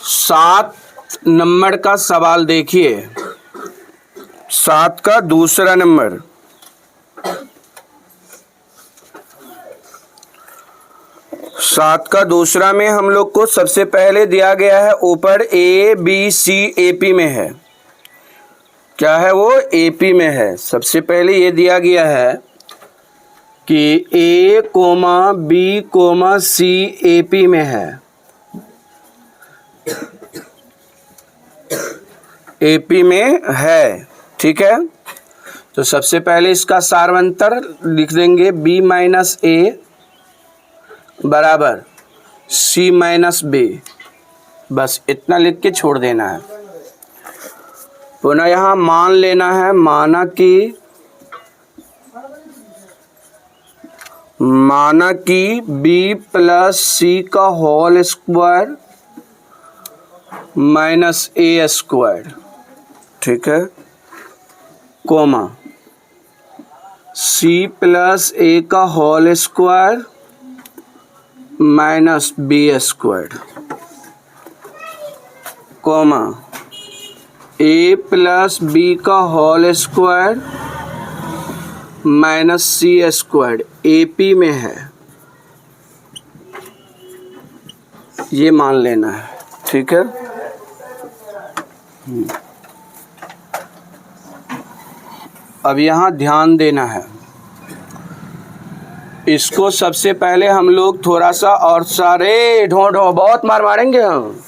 7 number का सवाल देखिए, 7 का दूसरा नंबर। सात का दूसरा में हम लोग को सबसे पहले दिया गया है ऊपर ए बी सी एपी में है। क्या है वो? एपी में है। सबसे पहले ये दिया गया है कि A comma B comma C AP में है। एपी में है, ठीक है। तो सबसे पहले इसका सारवंतर लिख देंगे बी माइनस ए बराबर सी माइनस बी। बस इतना लिख के छोड़ देना है। पुनः यहाँ मान लेना है, माना कि बी प्लस सी का whole square minus A square, ठीक है, कोमा सी प्लस ए का whole square minus B square, comma A plus B का whole square minus C square AP में है। ये मान लेना है, ठीक है। अब यहाँ ध्यान देना है, इसको सबसे पहले हम लोग थोड़ा सा और सारे ढो बहुत मार मारेंगे हम।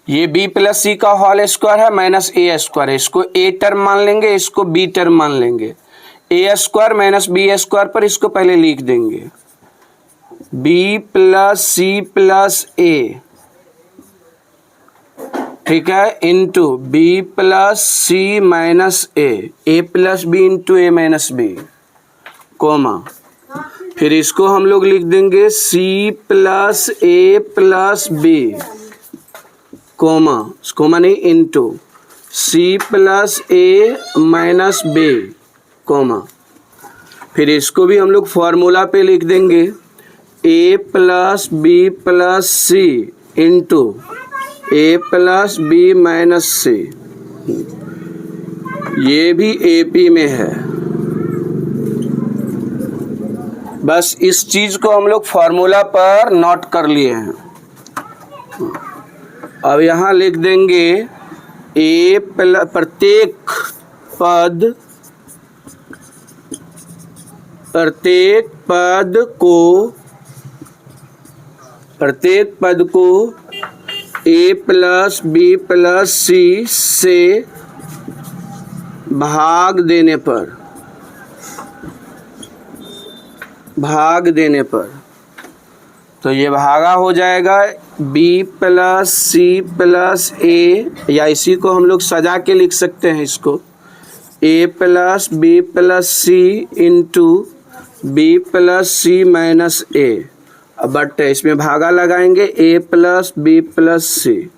ये b प्लस सी का होल स्क्वायर है माइनस ए स्क्वायर है। इसको ए टर्म मान लेंगे, इसको बी टर्म मान लेंगे। ए स्क्वायर माइनस बी स्क्वायर पर इसको पहले लिख देंगे b प्लस सी प्लस ए, ठीक है, into B plus C minus A plus B into A minus B, coma फिर इसको हम लोग लिख देंगे सी प्लस ए प्लस बी, कोमा नहीं, into C plus A minus B, coma फिर इसको भी हम लोग फॉर्मूला पे लिख देंगे ए plus B plus C into A plus B minus c. ये भी एपी में है। बस इस चीज को हम लोग फॉर्मूला पर नोट कर लिए हैं। अब यहाँ लिख देंगे ए प्लस प्रत्येक पद को ए प्लस बी प्लस सी से भाग देने पर तो ये भागा हो जाएगा b प्लस सी प्लस ए, या इसी को हम लोग सजा के लिख सकते हैं इसको a plus B plus C into B plus C minus A. But इसमें भागा लगाएंगे a plus B plus C,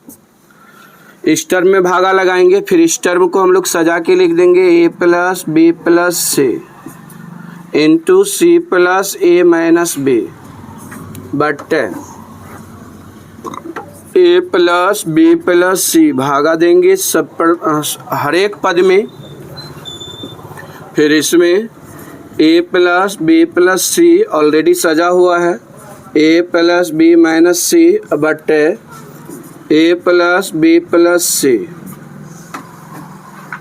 इस टर्म में भागा लगाएंगे, फिर इस टर्म को हम लोग सजा के लिख देंगे a plus B plus C into C plus A minus B, but A plus B plus C भागा देंगे सब पर, हर एक पद में। फिर इसमें A plus B plus C already सजा हुआ है, A plus B minus C, but A plus B plus C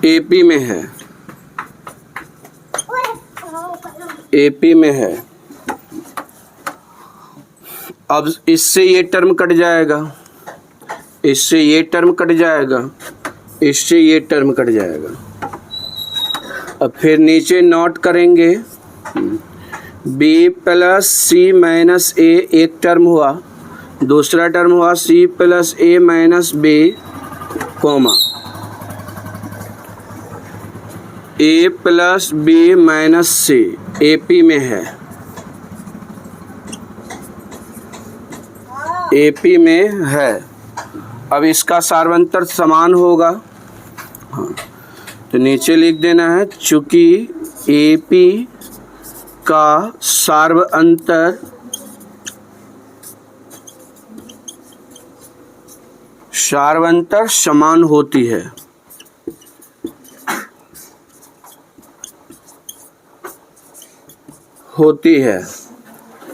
AP में है, एपी में है। अब इससे ये टर्म कट जाएगा, इससे ये टर्म कट जाएगा, इससे ये टर्म कट जाएगा। अब फिर नीचे नोट करेंगे b plus C minus A, एक टर्म हुआ, दूसरा टर्म हुआ c plus A minus B, comma a plus B minus C AP में है, एपी में है। अब इसका सारवंतर समान होगा, हाँ, तो नीचे लिख देना है चूंकि AP का सार्वअंतर समान होती है।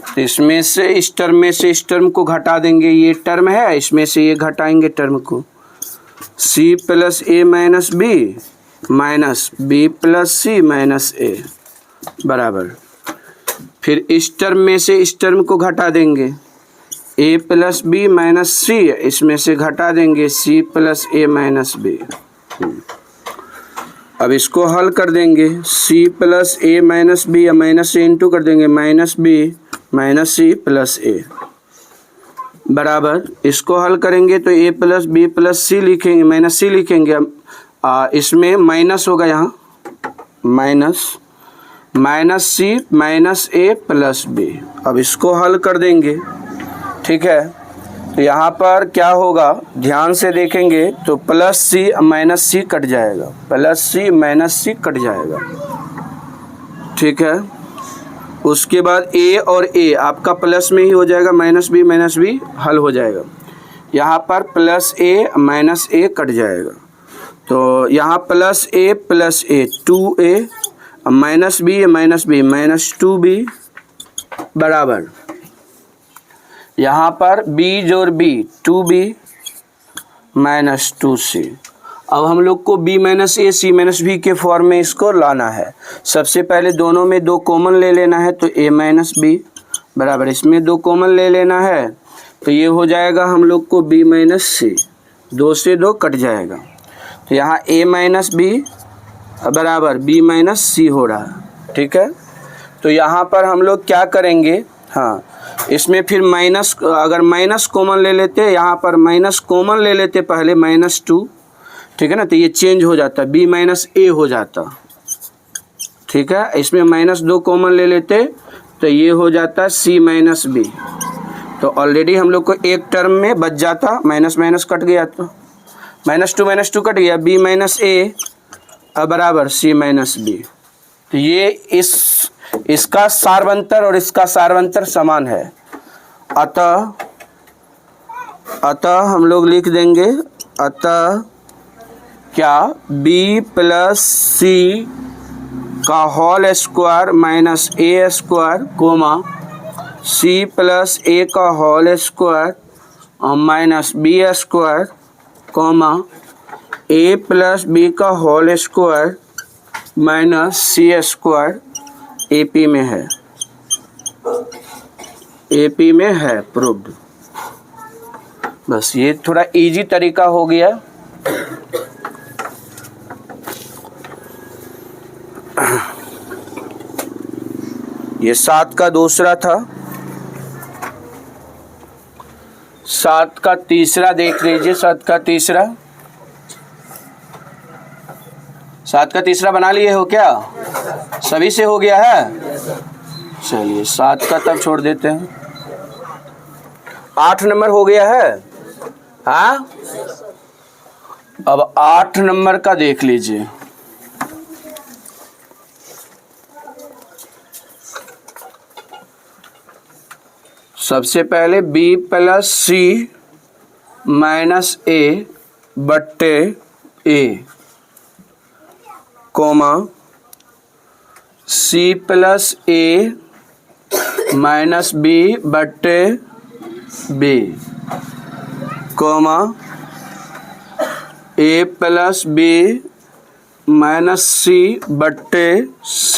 तो इसमें से इस टर्म में से इस टर्म को घटा देंगे, ये टर्म है, इसमें से ये घटाएंगे टर्म को। C plus A minus B minus B plus C minus A बराबर, फिर इस टर्म में से इस टर्म को घटा देंगे, A plus B minus C, इसमें से घटा देंगे C plus A minus B। अब इसको हल कर देंगे, C plus A minus B या माइनस से इंटू कर देंगे, minus B minus C plus A बराबर, इसको हल करेंगे तो A plus B plus C लिखेंगे, माइनस C लिखेंगे। इसमें माइनस होगा, यहाँ minus C minus A plus B। अब इसको हल कर देंगे, ठीक है। तो यहाँ पर क्या होगा, ध्यान से देखेंगे तो plus C minus C cut जाएगा, plus C minus C cut जाएगा, ठीक है। उसके बाद A और A आपका प्लस में ही हो जाएगा, माइनस B हल हो जाएगा। यहाँ पर plus A minus A cut जाएगा, तो यहाँ plus A 2A minus B minus 2B बराबर, यहाँ पर B जोड़ B 2B माइनस 2C। अब हम लोग को B minus A C minus B के फॉर्म में इसको लाना है। सबसे पहले दोनों में 2 कॉमन ले लेना है, तो A माइनस B बराबर, इसमें 2 कॉमन ले लेना है, तो ये हो जाएगा हम लोग को B माइनस C, 2 से 2 कट जाएगा, तो यहाँ A माइनस B बराबर B माइनस C हो रहा है, ठीक है। तो यहाँ पर हम लोग क्या करेंगे, हाँ, इसमें फिर माइनस, अगर माइनस कॉमन ले लेते, यहाँ पर माइनस कॉमन ले लेते पहले, -2, ठीक है ना, तो ये चेंज हो जाता, B माइनस A हो जाता, ठीक है। इसमें -2 कॉमन ले लेते तो ये हो जाता C माइनस B, तो ऑलरेडी हम लोग को एक टर्म में बच जाता, माइनस कट गया, तो -2 कट गया, B माइनस A बराबर C माइनस B। तो ये इसका सार्वंतर और इसका सार्वंतर समान है, अतः हम लोग लिख देंगे, अतः क्या B प्लस C का whole square minus A square comma C plus A का whole square minus B square comma A plus B का whole square minus C square AP में है, AP में है, प्रूव्ड। बस ये थोड़ा इजी तरीका हो गया। ये 7 का दूसरा था, 7 का तीसरा देख लीजिए, 7 का तीसरा बना लिए हो क्या, सभी से हो गया है, चलिए 7 का तब छोड़ देते हैं। 8 नंबर हो गया है, हाँ, अब 8 नंबर का देख लीजिए। सबसे पहले B plus C minus A बट्टे A comma C plus A minus B बट्टे B comma A plus B minus C बट्टे C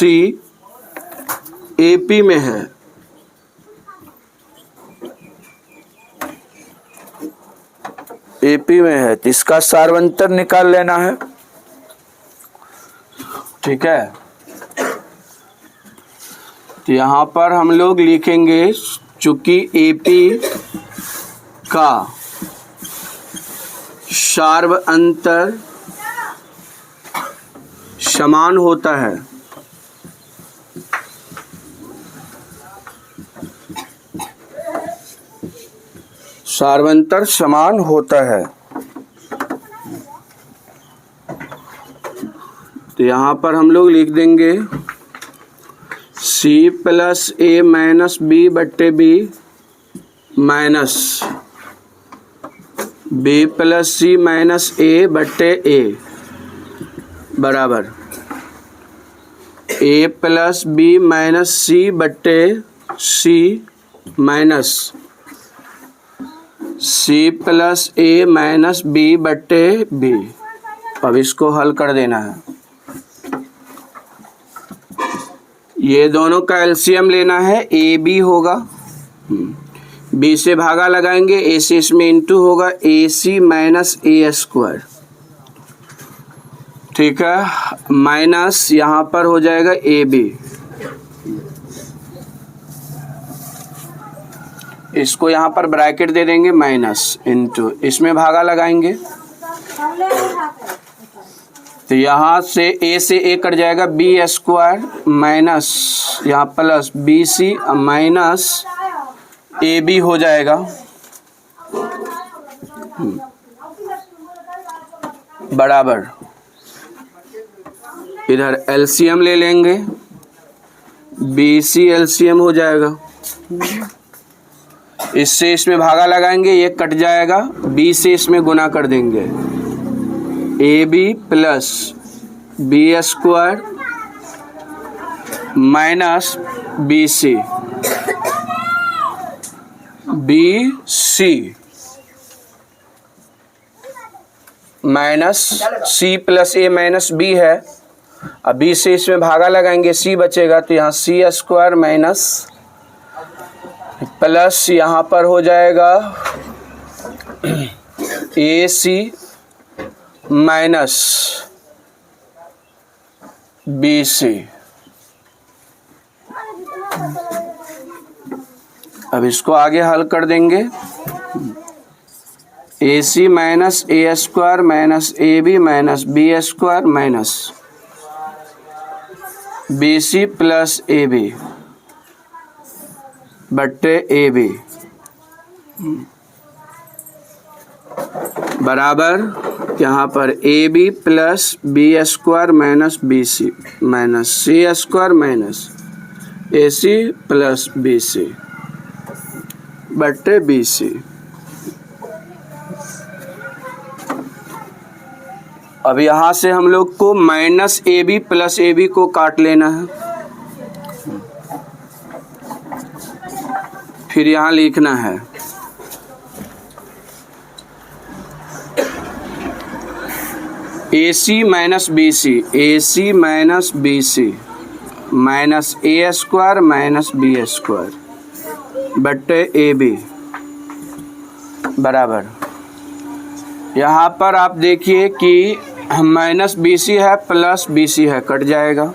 AP में है। AP में है तो इसका सार्वंतर निकाल लेना है, ठीक है। तो यहाँ पर हम लोग लिखेंगे, चूंकि AP का सार्वंतर समान होता है, सार्वंतर समान होता है, तो यहाँ पर हम लोग लिख देंगे सी प्लस ए माइनस बी बट्टे B minus B plus C minus ए बट्टे ए बराबर ए प्लस बी माइनस सी बट्टे सी minus C plus A minus B बट्टे बी। अब इसको हल कर देना है। ये दोनों का एलसीएम लेना है, ए बी होगा, बी से भागा लगाएंगे, ए से इसमें इंटू होगा, ए सी माइनस ए स्क्वायर, ठीक है, माइनस यहाँ पर हो जाएगा ए बी, इसको यहाँ पर ब्रैकेट दे देंगे माइनस इंटू, इसमें भागा लगाएंगे तो यहाँ से ए से ए कट जाएगा, बी स्क्वायर माइनस यहाँ plus B C minus A B हो जाएगा बराबर, इधर एलसीएम ले लेंगे, बी सी एलसीएम हो जाएगा, इससे इसमें भागा लगाएंगे, ये कट जाएगा, बी से इसमें गुना कर देंगे, A B plus B square minus B C minus C plus A minus B है। अब बी से इसमें भागा लगाएंगे, सी बचेगा तो यहाँ सी स्क्वायर माइनस प्लस यहाँ पर हो जाएगा ए सी माइनस बी सी। अब इसको आगे हल कर देंगे, A C minus A square minus A B minus B square minus B C plus A B बट्टे ए बी बराबर यहाँ पर A B plus B square minus B C minus C square minus A C plus B C बट्टे B C. अब यहाँ से हम लोग को minus A B plus A B को काट लेना है, फिर यहाँ लिखना है A C minus B C, A C minus B C minus A square minus B square बट्टे ए बी बराबर, यहाँ पर आप देखिए कि माइनस बी सी है प्लस बी सी है, कट जाएगा,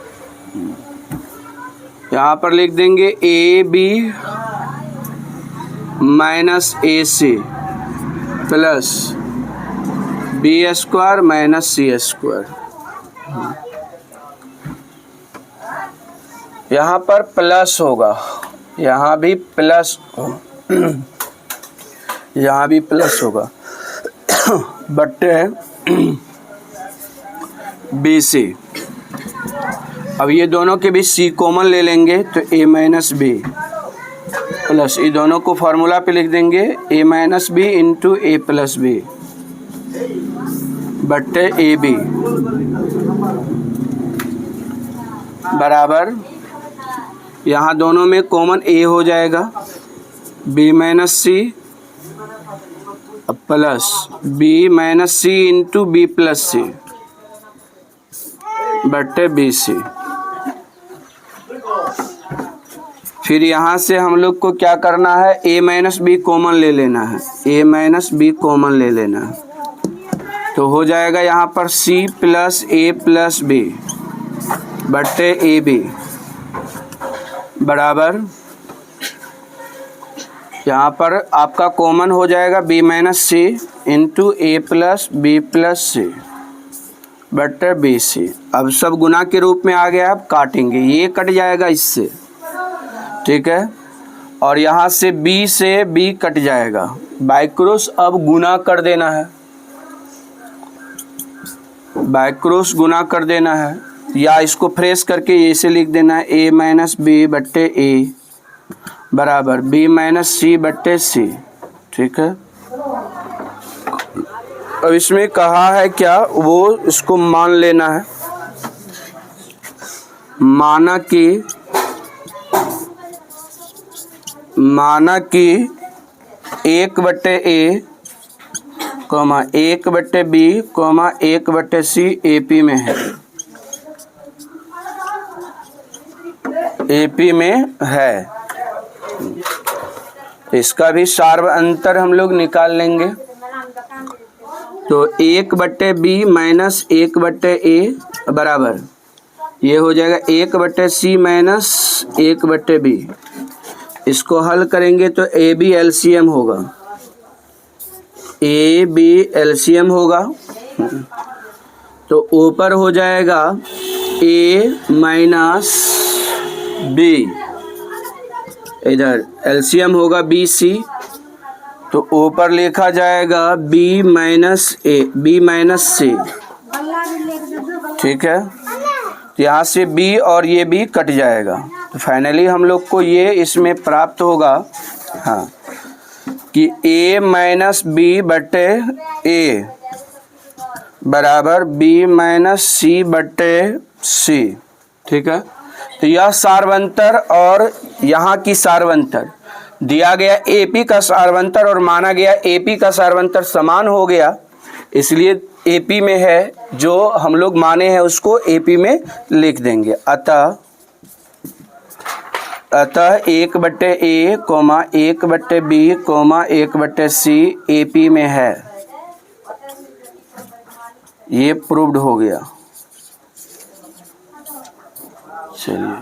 यहाँ पर लिख देंगे A B minus A C plus B square minus C square, यहाँ पर प्लस होगा, यहाँ भी प्लस यहाँ भी प्लस होगा बट्टे बी सी। अब ये दोनों के बीच सी कॉमन ले लेंगे तो ए माइनस बी प्लस, ये दोनों को फार्मूला पे लिख देंगे ए minus B into A plus b बट्टे ए बी बराबर, यहाँ दोनों में कॉमन ए हो जाएगा, B minus C plus B minus C into B plus C बट्टे बी सी। फिर यहाँ से हम लोग को क्या करना है, ए माइनस बी कॉमन ले लेना है, ए माइनस बी कॉमन ले लेना है तो हो जाएगा यहाँ पर सी प्लस बी बट्टे ए बी बराबर, यहाँ पर आपका कॉमन हो जाएगा B minus C into A plus B plus C बट्टे बी सी। अब सब गुना के रूप में आ गया, अब काटेंगे, ये कट जाएगा इससे, ठीक है, और यहाँ से बी से बी कट जाएगा, बाय क्रॉस अब गुना कर देना है, बाय क्रॉस गुना कर देना है, या इसको फ्रेश करके ऐसे लिख देना है ए माइनस बी बट्टे ए बराबर बी माइनस सी बट्टे सी। ठीक है, अब इसमें कहा है क्या, वो इसको मान लेना है। माना कि 1/a, 1/b, 1/c AP में है, AP में है। इसका भी सार्व अंतर हम लोग निकाल लेंगे। तो 1/b माइनस 1/a बराबर ये हो जाएगा 1/c माइनस 1/b। इसको हल करेंगे तो AB LCM होगा, AB LCM होगा। तो ऊपर हो जाएगा A माइनस B, इधर LCM होगा BC, तो ऊपर लिखा जाएगा B minus A, B minus C। ठीक है, तो यहाँ से B और ये B कट जाएगा, तो फाइनली हम लोग को ये इसमें प्राप्त होगा हाँ कि A माइनस B बट्टे A बराबर B माइनस C बट्टे C। ठीक है, तो यह सार्वंतर और यहाँ की सार्वंतर दिया गया, AP का सार्वंतर और माना गया AP का सार्वंतर समान हो गया, इसलिए AP में है, जो हम लोग माने हैं उसको AP में लिख देंगे। अतः 1/a, 1/b, 1/c AP में है, ये प्रूव्ड हो गया। चलिए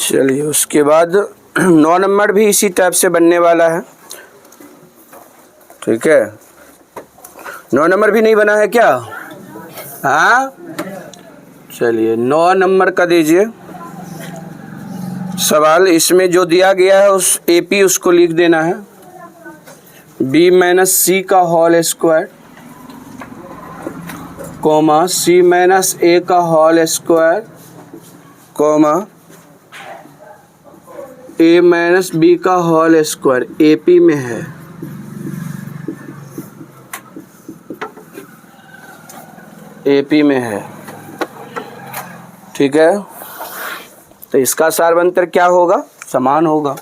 चलिए उसके बाद 9 नंबर भी इसी टाइप से बनने वाला है। ठीक है, 9 नंबर भी नहीं बना है क्या? हाँ, चलिए 9 नंबर का दीजिए सवाल। इसमें जो दिया गया है उस AP उसको लिख देना है, B माइनस C का whole square comma C minus A का whole square comma A minus B का होल स्क्वायर AP में है। AP में है। ठीक है, तो इसका सार्वंतर क्या होगा? समान होगा।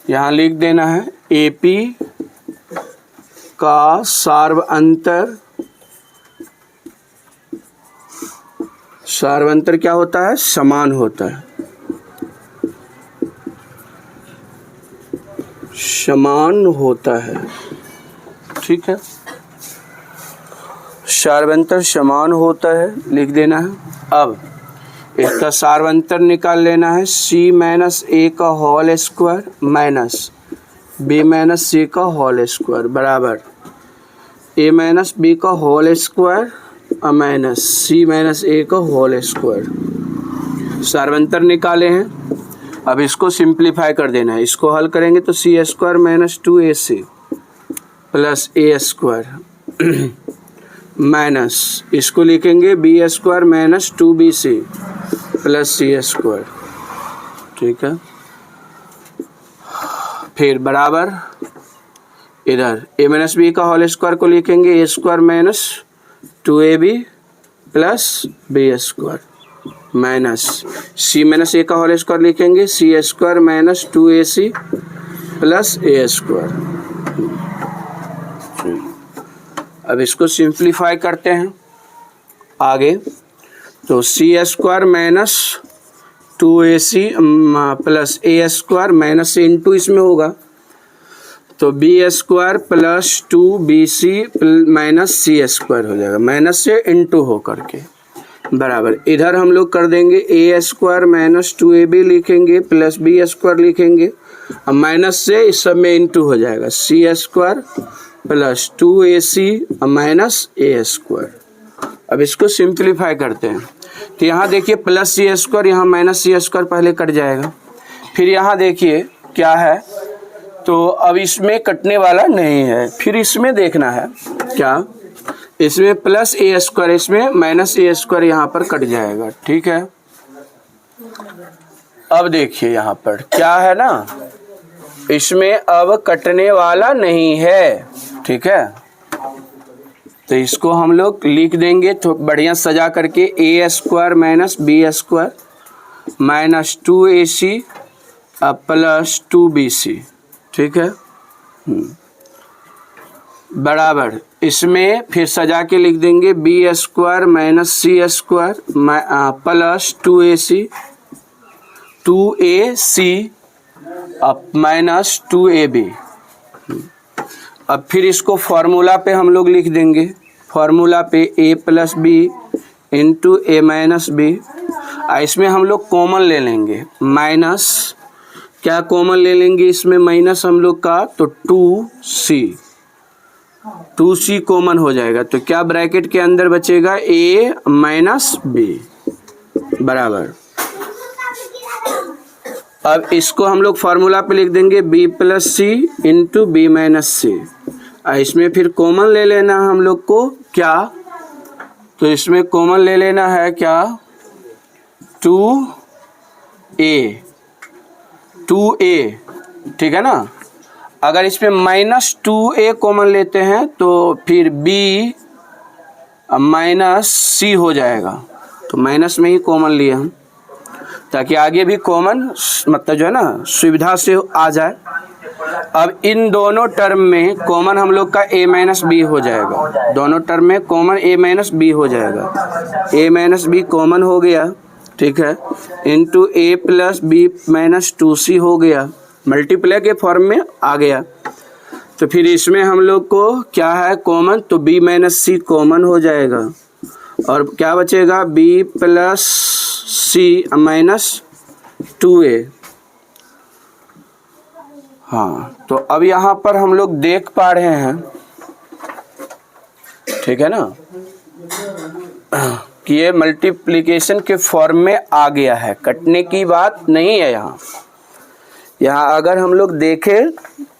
यहाँ लिख देना है AP का सार्वंतर, सार्वंतर क्या होता है? समान होता है, समान होता है। ठीक है, सार्वंतर समान होता है लिख देना है। अब इसका सार्वंतर निकाल लेना है, C माइनस A का whole square minus B minus C का होल स्क्वायर बराबर A माइनस B का whole square minus C minus A का होल स्क्वायर। सार्वंतर निकाले हैं, अब इसको सिंप्लीफाई कर देना है। इसको हल करेंगे तो C square minus 2AC plus A square minus इसको लिखेंगे B square minus 2bc plus C square, ठीक है। फिर बराबर इधर ए माइनस बी का होल स्क्वायर को लिखेंगे A square minus 2ab plus B square minus C minus A का होल स्क्वायर लिखेंगे C square minus 2ac plus A square. अब इसको सिंप्लीफाई करते हैं आगे, तो C square minus 2ac plus A square minus से इंटू इसमें होगा, तो B square plus 2bc minus C square हो जाएगा, माइनस से इंटू हो करके बराबर इधर हम लोग कर देंगे ए स्क्वायर माइनस 2ab लिखेंगे प्लस बी स्क्वायर लिखेंगे, अब माइनस से इस सब में इंटू हो जाएगा सी square plus 2ac minus A square. अब इसको सिंप्लीफाई करते हैं, तो यहाँ देखिए प्लस सी स्क्वायर यहाँ माइनस सी स्क्वायर पहले कट जाएगा, फिर यहाँ देखिए क्या है, तो अब इसमें कटने वाला नहीं है, फिर इसमें देखना है क्या, इसमें प्लस ए स्क्वायर इसमें माइनस ए स्क्वायर यहाँ पर कट जाएगा, ठीक है। अब देखिए यहाँ पर क्या है ना, इसमें अब कटने वाला नहीं है, ठीक है। तो इसको हम लोग लिख देंगे तो बढ़िया सजा करके A square minus B square minus 2ac plus 2bc, ठीक है। बराबर इसमें फिर सजा के लिख देंगे B square minus C square plus 2ac minus 2ab। अब फिर इसको फार्मूला पे हम लोग लिख देंगे, फार्मूला पे a plus B into A minus B, इसमें हम लोग कॉमन ले लेंगे माइनस, क्या कॉमन ले लेंगे इसमें माइनस हम लोग का, तो 2c कॉमन हो जाएगा, तो क्या ब्रैकेट के अंदर बचेगा a माइनस बी बराबर। अब इसको हम लोग फार्मूला पे लिख देंगे b plus C into b minus सी, इसमें फिर कॉमन ले लेना हम लोग को क्या, तो इसमें कॉमन ले लेना है क्या 2a, ठीक है ना। अगर इसमें माइनस 2a कॉमन लेते हैं तो फिर b माइनस सी हो जाएगा, तो माइनस में ही कॉमन लिए हम ताकि आगे भी कॉमन मतलब जो है ना सुविधा से आ जाए। अब इन दोनों टर्म में कॉमन हम लोग का a माइनस बी हो जाएगा, दोनों टर्म में कॉमन a माइनस बी हो जाएगा, a माइनस बी कॉमन हो गया, ठीक है, into a plus B minus 2c हो गया, मल्टीप्लाई के फॉर्म में आ गया। तो फिर इसमें हम लोग को क्या है कॉमन, तो b माइनस सी कॉमन हो जाएगा और क्या बचेगा b plus C minus 2a। हाँ, तो अब यहाँ पर हम लोग देख पा रहे हैं, ठीक है ना, कि ये मल्टीप्लिकेशन के फॉर्म में आ गया है, कटने की बात नहीं है यहाँ। यहाँ अगर हम लोग देखें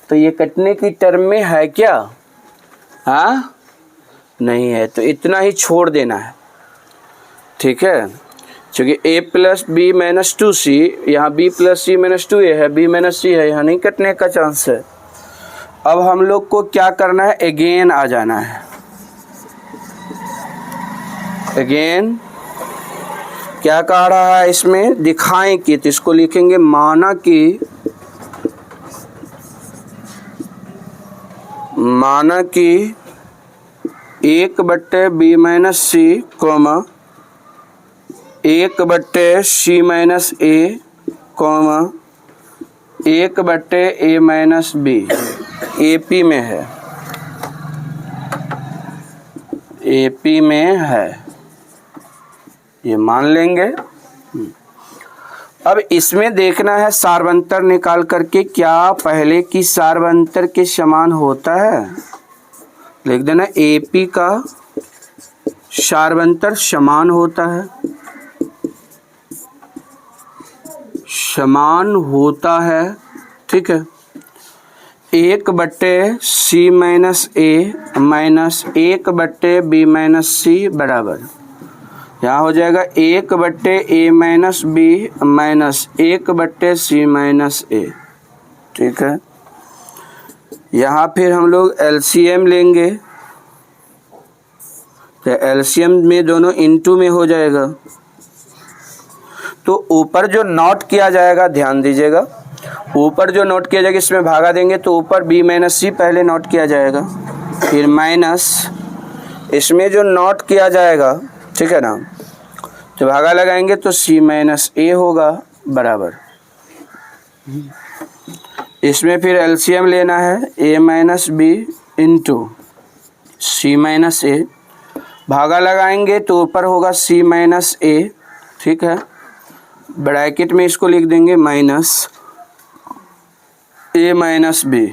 तो ये कटने की टर्म में है क्या, हाँ नहीं है, तो इतना ही छोड़ देना है, ठीक है, क्योंकि a plus B minus 2c, यहाँ b plus C minus 2a है, b माइनस सी है, यहाँ नहीं कटने का चांस है। अब हम लोग को क्या करना है, अगेन आ जाना है, अगेन क्या कह रहा है इसमें, दिखाएं कि, तो इसको लिखेंगे माना कि 1/b minus C comma 1/c minus a comma 1/a minus b AP में है, AP में है, ये मान लेंगे। अब इसमें देखना है सार्वंतर निकाल करके क्या पहले की सार्वंतर के समान होता है, लिख देना AP का सार्वंतर समान होता है, समान होता है, ठीक है। 1/c माइनस ए माइनस 1/b माइनस सी बराबर, यहाँ हो जाएगा 1/a minus B minus 1/c minus A. ठीक है, यहाँ फिर हम लोग एलसीएम लेंगे, तो एलसीएम में दोनों इनटू में हो जाएगा। तो ऊपर जो नोट किया जाएगा, ध्यान दीजिएगा, ऊपर जो नोट किया जाएगा इसमें भागा देंगे तो ऊपर b माइनस सी पहले नोट किया जाएगा, फिर माइनस इसमें जो नोट किया जाएगा, ठीक है ना, तो भागा लगाएंगे तो c माइनस ए होगा बराबर। इसमें फिर एलसीएम लेना है, a minus B into c minus a, भागा लगाएंगे तो ऊपर होगा c माइनस ए। ठीक है, ब्रैकेट में इसको लिख देंगे माइनस a माइनस बी।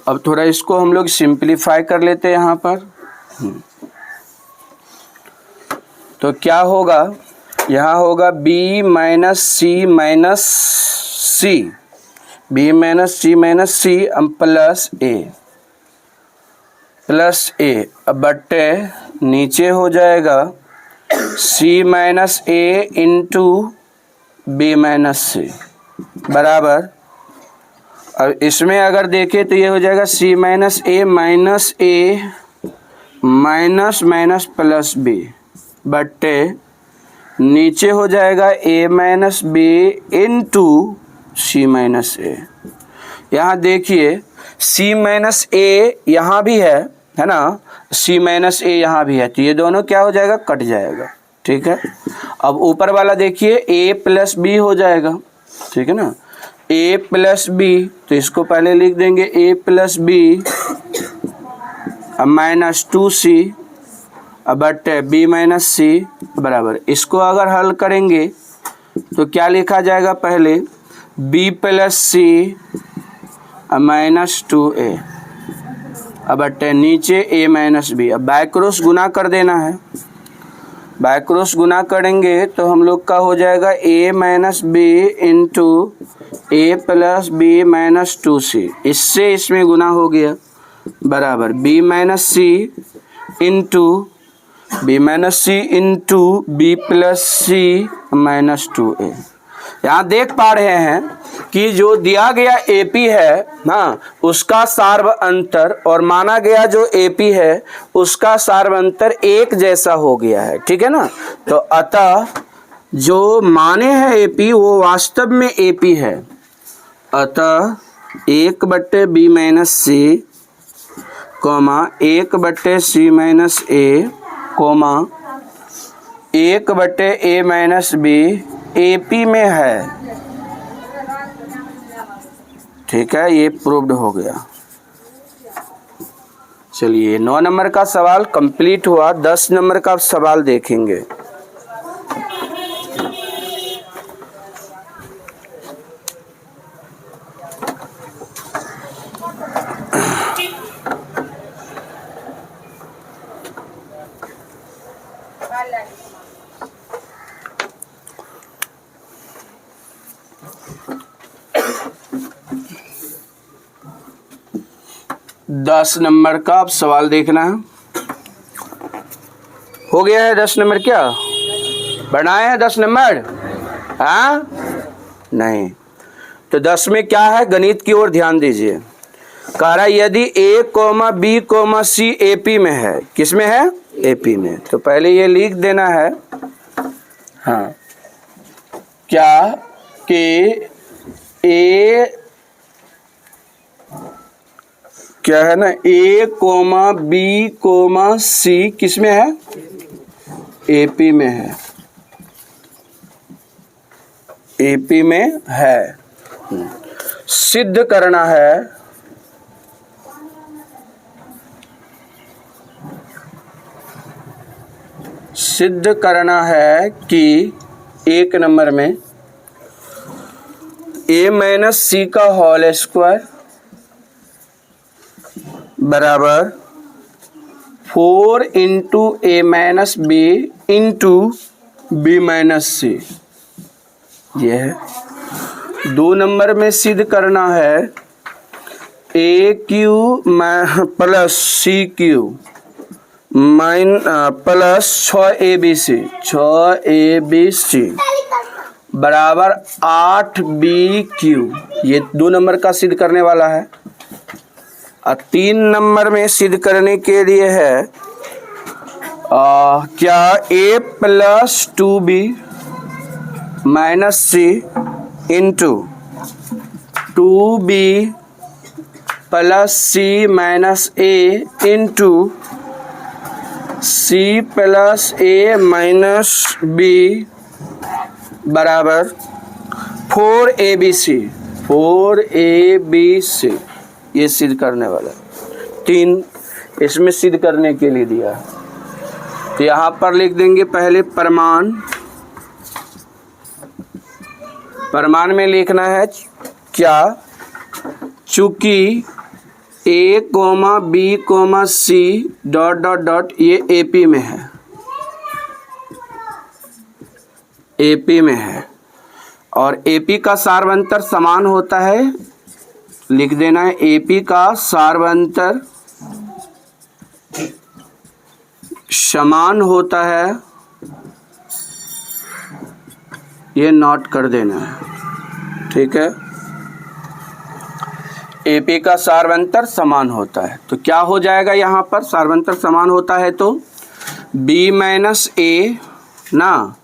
अब थोड़ा इसको हम लोग सिंप्लीफाई कर लेते हैं यहाँ पर। तो क्या होगा, यहाँ होगा b माइनस सी माइनस सी, b minus C minus C plus ए अब बट्टे नीचे हो जाएगा c माइनस ए इंटू बी माइनस सी बराबर। अब इसमें अगर देखें तो ये हो जाएगा c माइनस ए माइनस माइनस प्लस बी बट्टे नीचे हो जाएगा a minus B into c minus a. यहाँ देखिए c माइनस ए यहाँ भी है ना, c माइनस ए यहाँ भी है, तो ये दोनों क्या हो जाएगा, कट जाएगा। ठीक है, अब ऊपर वाला देखिए a प्लस बी हो जाएगा। ठीक है ना, a प्लस बी, तो इसको पहले लिख देंगे a plus B minus 2c बट b माइनस सी बराबर। इसको अगर हल करेंगे तो क्या लिखा जाएगा, पहले b plus C minus 2a but नीचे a माइनस बी। अब बाय क्रॉस गुना कर देना है, बाय क्रॉस गुना करेंगे तो हम लोग का हो जाएगा a minus B into A plus B minus 2c, इससे इसमें गुना हो गया बराबर b minus C into B plus C minus 2a। यहाँ देख पा रहे हैं कि जो दिया गया AP है ना, उसका सार्व अंतर और माना गया जो AP है उसका सार्व अंतर एक जैसा हो गया है। ठीक है ना, तो अतः जो माने हैं AP वो वास्तव में AP है। अतः 1/b minus c comma 1/c minus a comma 1/a minus b AP में है। ठीक है, ये प्रूव्ड हो गया। चलिए 9 नंबर का सवाल कंप्लीट हुआ। 10 नंबर का सवाल देखेंगे। दस नंबर का अब सवाल देखना है। हो गया है 10 नंबर, क्या बनाए हैं 10 नंबर? हाँ नहीं, तो 10 में क्या है, गणित की ओर ध्यान दीजिए। कह रहा है यदि a comma B comma C AP में है, किस में है, AP में, तो पहले ये लिख देना है हाँ क्या कि a क्या है ना, a comma B comma C किस में है, AP में है, AP में है। सिद्ध करना है कि 1 नंबर में a माइनस सी का होल स्क्वायर बराबर 4 into a minus B into b minus c, ये है। 2 नंबर में सिद्ध करना है a cube plus C cube plus 6ABC बराबर 8BQ। ये 2 नंबर का सिद्ध करने वाला है। और 3 नंबर में सिद्ध करने के लिए है क्या A plus 2B minus C into 2B plus C minus A into C plus A minus B बराबर 4ABC। ये सिद्ध करने वाला 3 इसमें सिद्ध करने के लिए दिया है। तो यहाँ पर लिख देंगे पहले प्रमाण में लिखना है क्या, चूंकि A, B, C dot dot dot ये AP में है, AP में है और AP का सार्वंतर समान होता है। लिख देना है AP का सार्वंतर समान होता है, ये नोट कर देना है, ठीक है। AP का सार्वंतर समान होता है तो क्या हो जाएगा, यहाँ पर सार्वंतर समान होता है तो B माइनस A ना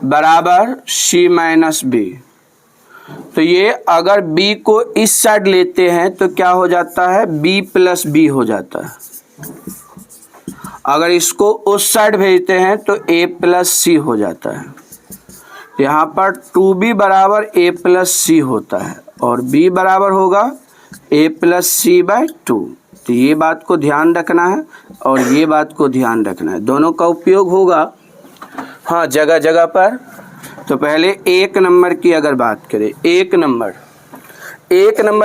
बराबर C माइनस B। तो ये अगर B को इस साइड लेते हैं तो क्या हो जाता है, B प्लस B हो जाता है। अगर इसको उस साइड भेजते हैं तो A प्लस C हो जाता है। यहाँ पर 2B बराबर A प्लस C होता है और B बराबर होगा A प्लस C बाई 2। तो ये बात को ध्यान रखना है और ये बात को ध्यान रखना है, दोनों का उपयोग होगा हाँ जगह जगह पर। तो पहले 1 नंबर की अगर बात करें, 1 नंबर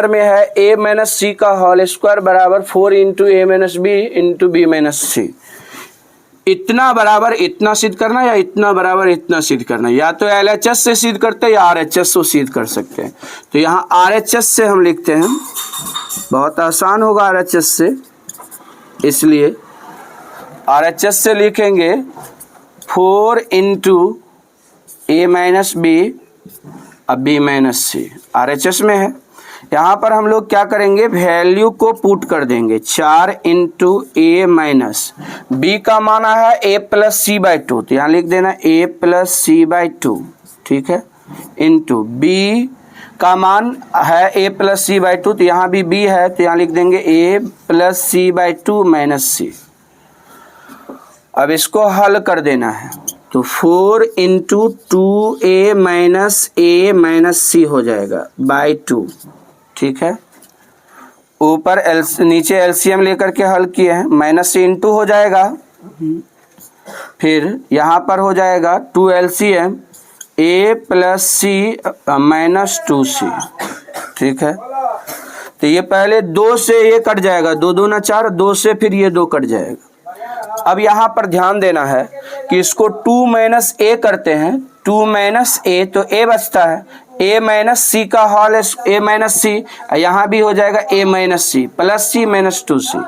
में है A माइनस C का होल स्क्वायर बराबर 4 into A minus B into B minus C। इतना बराबर इतना सिद्ध करना या इतना बराबर इतना सिद्ध करना, या तो LHS से सिद्ध करते हैं या RHS से सिद्ध कर सकते हैं। तो यहाँ RHS से हम लिखते हैं, बहुत आसान होगा RHS से, इसलिए RHS से लिखेंगे 4 इंटू A माइनस B अब B माइनस C RHS में है। यहाँ पर हम लोग क्या करेंगे, वैल्यू को पुट कर देंगे 4 इंटू A माइनस B का माना है A प्लस C बाई 2, तो यहाँ लिख देना A प्लस C बाई 2, ठीक है, इंटू B का मान है A प्लस C बाई 2, तो यहाँ भी B है तो यहाँ लिख देंगे A plus C by 2 minus C। अब इसको हल कर देना है तो 4 इंटू 2A माइनस C हो जाएगा बाई 2, ठीक है। ऊपर नीचे एलसीएम लेकर के हल किए हैं, माइनस से इंटू हो जाएगा, फिर यहाँ पर हो जाएगा 2 LCM A plus C minus 2C, ठीक है। तो ये पहले 2 से ये कट जाएगा, 2 दूना 4, 2 से फिर ये 2 कट जाएगा। अब यहाँ पर ध्यान देना है कि इसको 2 माइनस A करते हैं, 2 माइनस A तो A बचता है, A माइनस C का होल A माइनस C, यहाँ भी हो जाएगा A minus C plus C minus 2C,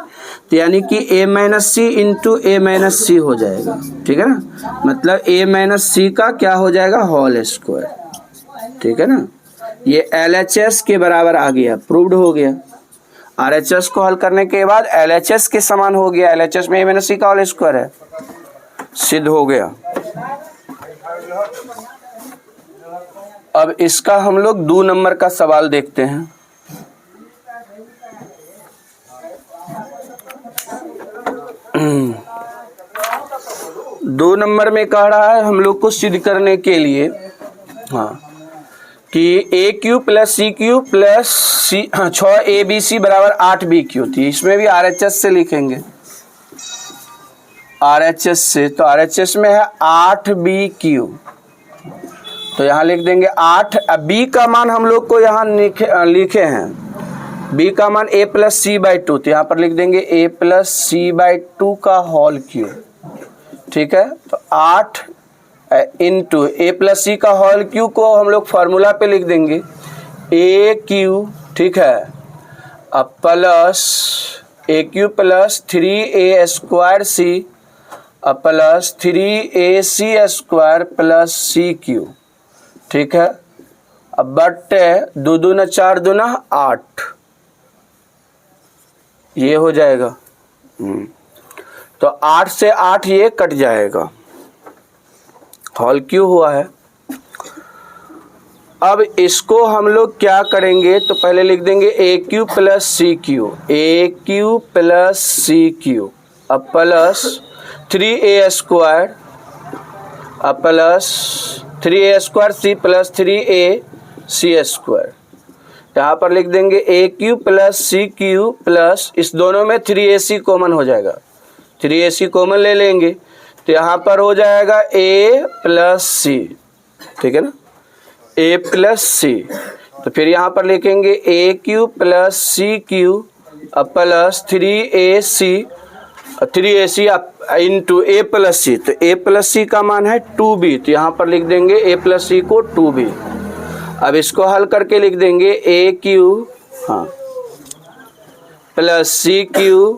तो यानी कि A minus C into A minus C हो जाएगा, ठीक है ना। मतलब A माइनस C का क्या हो जाएगा, होल स्क्वायर, ठीक है ना। ये LHS के बराबर आ गया, प्रूव्ड हो गया। RHS को हल करने के बाद LHS के समान हो गया, LHS में A माइनस C का होल स्क्वायर है, सिद्ध हो गया। अब इसका हम लोग 2 नंबर का सवाल देखते हैं। दो नंबर में कह रहा है हम लोग को सिद्ध करने के लिए हाँ कि AQ plus CQ plus 6ABC बराबर 8BQ थी। इसमें भी RHS से लिखेंगे, RHS से, तो RHS में है 8BQ, तो यहाँ लिख देंगे 8। अब B का मान हम लोग को यहाँ लिखे हैं, B का मान A प्लस C बाई 2, तो यहाँ पर लिख देंगे A प्लस C बाई 2 का होल क्यूब, ठीक है। तो 8 इंटू A प्लस C का होल क्यूब को हम लोग फार्मूला पे लिख देंगे ए क्यू, ठीक है, अब plus A cube plus 3a² c अब प्लस 3ac² प्लस सी क्यू, ठीक है। अब बट्टे 2 दूना 4 दूना 8, ये हो जाएगा। तो 8 से 8 ये कट जाएगा, हॉल क्यों हुआ है। अब इसको हम लोग क्या करेंगे, तो पहले लिख देंगे a cube plus C Q, A cube plus C Q, अब प्लस 3a² अब plus 3a² c plus 3ac²। यहाँ पर लिख देंगे a cube plus C cube plus, इस दोनों में 3ac कॉमन हो जाएगा, 3ac कॉमन ले लेंगे तो यहाँ पर हो जाएगा a प्लस सी, ठीक है ना, a प्लस सी। तो फिर यहाँ पर लिखेंगे ए क्यू प्लस सी क्यू अब plus 3ac into A plus सी, तो a प्लस सी का मान है 2b, तो यहाँ पर लिख देंगे a प्लस सी को 2b। अब इसको हल करके लिख देंगे ए क्यू, हाँ, प्लस सी क्यू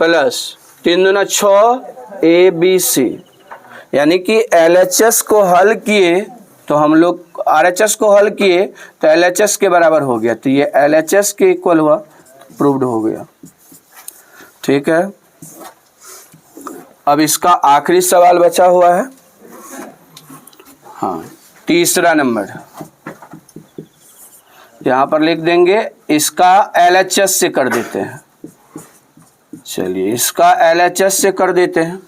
प्लस 3 दूना 6 abc, यानी कि LHS को हल किए तो हम लोग RHS को हल किए तो LHS के बराबर हो गया, तो ये LHS के इक्वल हुआ, प्रूव्ड हो गया, ठीक है। अब इसका आखिरी सवाल बचा हुआ है, हाँ, तीसरा नंबर। यहाँ पर लिख देंगे, इसका LHS से कर देते हैं, चलिए इसका LHS से कर देते हैं।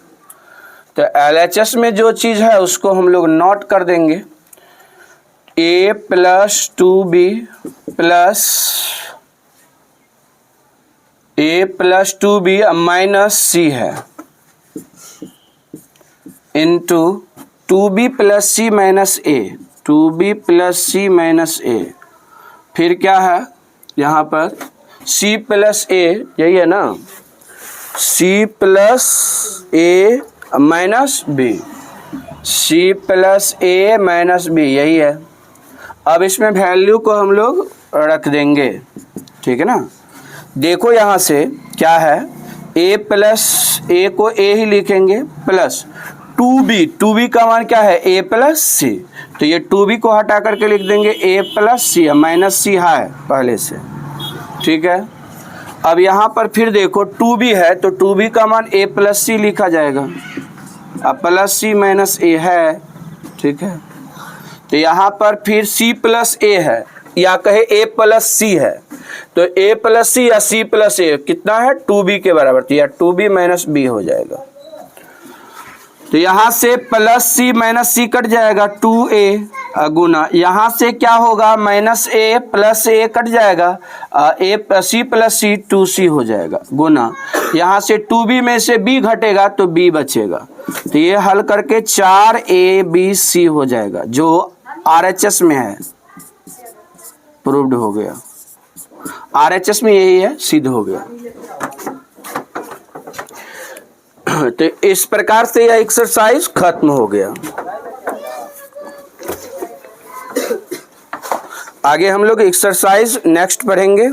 तो LHS में जो चीज़ है उसको हम लोग नोट कर देंगे, a plus 2b plus a plus 2b minus c है into 2b plus C minus a, 2b plus C minus a, फिर क्या है यहाँ पर c प्लस a, यही है ना, c plus a minus b, c plus a minus b, यही है। अब इसमें वैल्यू को हम लोग रख देंगे, ठीक है ना। देखो यहाँ से क्या है, a प्लस a को a ही लिखेंगे प्लस 2b का मान क्या है a प्लस सी, तो ये 2b को हटा करके लिख देंगे a प्लस सी, माइनस सी है पहले से, ठीक है। अब यहाँ पर फिर देखो 2b है तो 2b का मान a प्लस सी लिखा जाएगा, अब प्लस सी माइनस a है, ठीक है। तो यहाँ पर फिर c प्लस a है या कहे a प्लस सी है, तो a प्लस सी या c प्लस a कितना है 2b के बराबर, तो या 2b माइनस b हो जाएगा। तो यहाँ से plus C minus C cut जाएगा 2a गुना, यहाँ से क्या होगा minus a plus a cut जाएगा, a C plus C 2c हो जाएगा गुना, यहाँ से 2b में से b घटेगा तो b बचेगा, तो ये हल करके 4abc हो जाएगा जो RHS में है, प्रूव्ड हो गया, RHS में यही है, सिद्ध हो गया। तो इस प्रकार से यह एक्सरसाइज खत्म हो गया। आगे हम लोग एक्सरसाइज नेक्स्ट पढ़ेंगे।